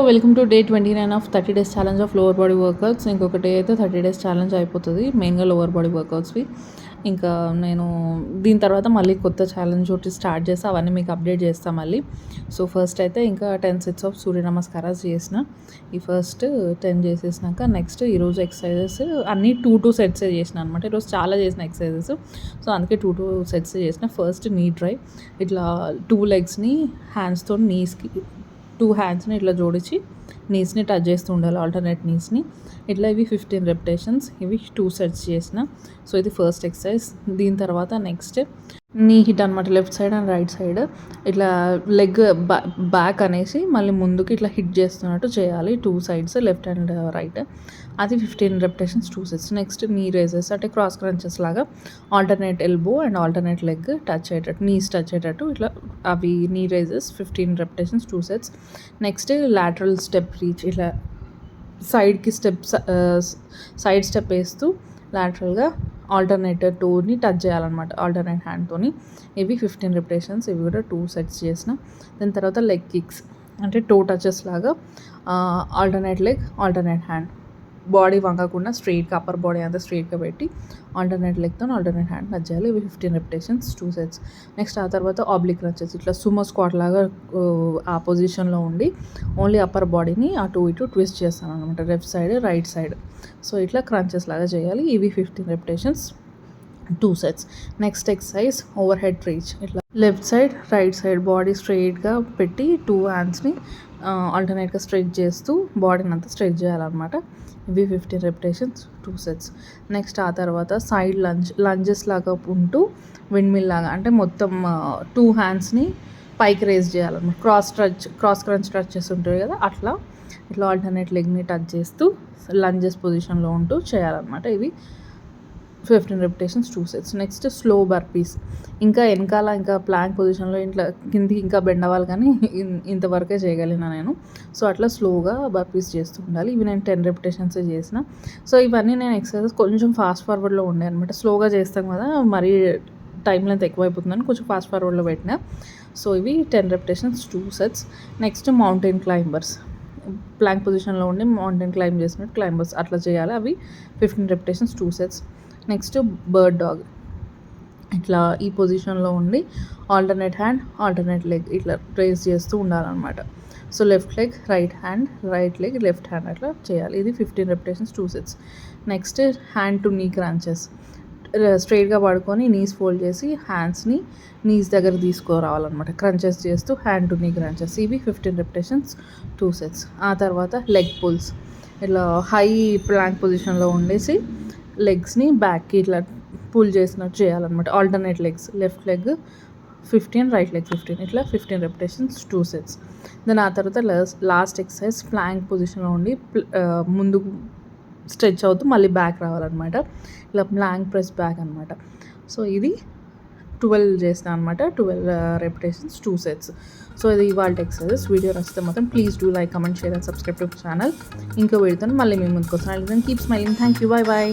Welcome to day 29 of 30 days challenge of lower body workouts. ఇంకొక day అయితే 30 days challenge అయిపోతుంది, మెయిన్గా lower body వర్కౌట్స్వి. ఇంకా నేను దీని తర్వాత మళ్ళీ కొత్త ఛాలెంజ్ ఒకటి స్టార్ట్ చేస్తే అవన్నీ మీకు అప్డేట్ చేస్తాను మళ్ళీ. సో ఫస్ట్ అయితే ఇంకా 10 సెట్స్ ఆఫ్ సూర్య నమస్కారాలు చేసిన. ఈ ఫస్ట్ 10 చేసేసినాక నెక్స్ట్ ఈరోజు ఎక్సర్సైజెస్ అన్నీ 2 సెట్స్ చేసిన అనమాట. ఈరోజు చాలా చేసిన ఎక్సర్సైజెస్, సో అందుకే 2 సెట్స్ చేసిన. ఫస్ట్ నీ డ్రై, ఇట్లా 2 లెగ్స్ని హ్యాండ్స్తో నీస్కి 2 హ్యాండ్స్ని ఇట్లా జోడించి నీస్ని టచ్ చేస్తూ ఉండాలి, ఆల్టర్నేట్ నీస్ని. ఇట్లా ఇవి 15 రెపిటేషన్స్, ఇవి 2 సెట్స్ చేసిన. సో ఇది ఫస్ట్ ఎక్సర్సైజ్. దీని తర్వాత నెక్స్ట్ నీ హిట్ అనమాట, left side and right side ఇట్లా లెగ్ బ్యాక్ అనేసి మళ్ళీ ముందుకు ఇట్లా హిట్ చేస్తున్నట్టు చేయాలి, 2 సైడ్స్ లెఫ్ట్ అండ్ రైట్. అది 15 రెపిటేషన్స్, 2 సెట్స్. నెక్స్ట్ నీ రేజెస్ అంటే క్రాస్ క్రంచెస్ లాగా alternate elbow and alternate leg touch అయ్యేటట్టు, నీస్ టచ్ అయ్యేటట్టు ఇట్లా అవి నీ raises 15 repetitions, 2 sets. Next lateral step reach, ఇట్లా సైడ్కి సైడ్ స్టెప్ వేస్తూ లాటరల్గా ఆల్టర్నేట్ టోని టచ్ చేయాలన్నమాట, ఆల్టర్నేట్ హ్యాండ్తోని. ఇవి 15 రెపిటేషన్స్, ఇవి కూడా 2 సెట్స్ చేసిన. దాని తర్వాత లెగ్ కిక్స్ అంటే టో టచెస్ లాగా alternate leg alternate hand, body వంగకుండా స్ట్రైట్గా అప్పర్ బాడీ అంతా స్ట్రైట్గా పెట్టి ఆల్టర్నేట్ లెగ్తో ఆల్టర్నేట్ హ్యాండ్ టచ్ చేయాలి. ఇవి 15 రెపిటేషన్స్, 2 సెట్స్. నెక్స్ట్ ఆ తర్వాత ఆబ్లిక్ క్రంచెస్, ఇట్లా సుమో స్క్వాట్ లాగా ఆ పొజిషన్లో ఉండి ఓన్లీ అప్పర్ బాడీని అటు ఇటు ట్విస్ట్ చేస్తాను అనమాట, left side right side. So ఇట్లా క్రంచెస్ లాగా చేయాలి. ఇవి 15 repetitions, 2 sets. Next exercise overhead reach, ఇట్లా left side right side body స్ట్రైట్గా పెట్టి 2 హ్యాండ్స్ని ఆల్టర్నేట్గా స్ట్రెచ్ చేస్తూ బాడీని అంతా స్ట్రెచ్ చేయాలన్నమాట. ఇవి 15 రెపిటేషన్స్, 2 సెట్స్. నెక్స్ట్ ఆ తర్వాత సైడ్ లంజెస్ లాగా ఉంటూ విండ్ మిల్ లాగా అంటే మొత్తం 2 హ్యాండ్స్ని పైకి రేజ్ చేయాలన్నమాట, క్రాస్ క్రంచ్ టచ్ చేస్తుంటారు కదా అట్లా. ఇట్లా ఆల్టర్నేట్ లెగ్ని టచ్ చేస్తూ లంజెస్ పొజిషన్లో ఉంటూ చేయాలన్నమాట. ఇవి 15 repetitions, 2 sets. Next slow burpees, ఇంకా వెనకాల ఇంకా ప్లాంక్ పొజిషన్లో ఇంట్లో కిందికి ఇంకా బెండ్ అవ్వాలి, కానీ ఇంతవరకే చేయగలిగిన నేను. సో అట్లా స్లోగా బర్పీస్ చేస్తూ ఉండాలి. ఇవి నేను 10 రెపిటేషన్సే చేసిన. సో ఇవన్నీ నేను ఎక్సర్సైజెస్ కొంచెం ఫాస్ట్ ఫార్వర్డ్లో ఉండే అనమాట, స్లోగా చేస్తాం కదా మరీ టైం లెంత్ ఎక్కువైపోతుందని కొంచెం ఫాస్ట్ ఫార్వర్డ్లో పెట్టిన. సో ఇవి 10 repetitions, 2 sets. Next mountain climbers, plank పొజిషన్లో ఉండి మౌంటైన్ క్లైంబ్ చేసినట్టు క్లైంబర్స్ అట్లా చేయాలి. అవి 15 repetitions, 2 sets. Next bird dog, ఇట్లా ఈ పొజిషన్లో ఉండి ఆల్టర్నేట్ హ్యాండ్ ఆల్టర్నేట్ లెగ్ ఇట్లా రేస్ చేస్తూ ఉండాలన్నమాట. So left leg right hand, right leg left hand అట్లా చేయాలి. ఇది 15 repetitions, 2 sets. Next hand to నీ క్రంచెస్, స్ట్రైట్గా పడుకొని నీస్ ఫోల్డ్ చేసి హ్యాండ్స్ని నీస్ దగ్గర తీసుకురావాలన్నమాట, క్రంచెస్ చేస్తూ హ్యాండ్ టు నీ క్రంచెస్. ఇవి 15 రెపిటేషన్స్, 2 సెట్స్. ఆ తర్వాత లెగ్ పుల్స్, ఇట్లా హై ప్లాంక్ పొజిషన్లో ఉండేసి లెగ్స్ని బ్యాక్కి ఇట్లా పుల్ చేసినట్టు చేయాలన్నమాట, alternate legs, left leg 15 right leg 15, ఇట్లా 15 రెపిటేషన్స్, 2 సెట్స్. దాని ఆ తర్వాత లాస్ట్ ఎక్సర్సైజ్ ప్లాంక్ పొజిషన్లో ఉండి ముందుకు స్ట్రెచ్ అవుతూ మళ్ళీ బ్యాక్ రావాలన్నమాట, ఇలా ప్లాంక్ ప్రెస్ బ్యాక్ అనమాట. సో ఇది 12 చేస్తాను అనమాట, 12 రెపిటేషన్స్, 2 సెట్స్. సో ఇది ఇవాళ ఎక్సర్సైజెస్. వీడియో నచ్చితే మాత్రం please do like, comment, share and subscribe to channel. ఇంకో వీడియోతో మళ్ళీ మేము ముందుకు వస్తాను. Keep smiling. Thank you. Bye bye.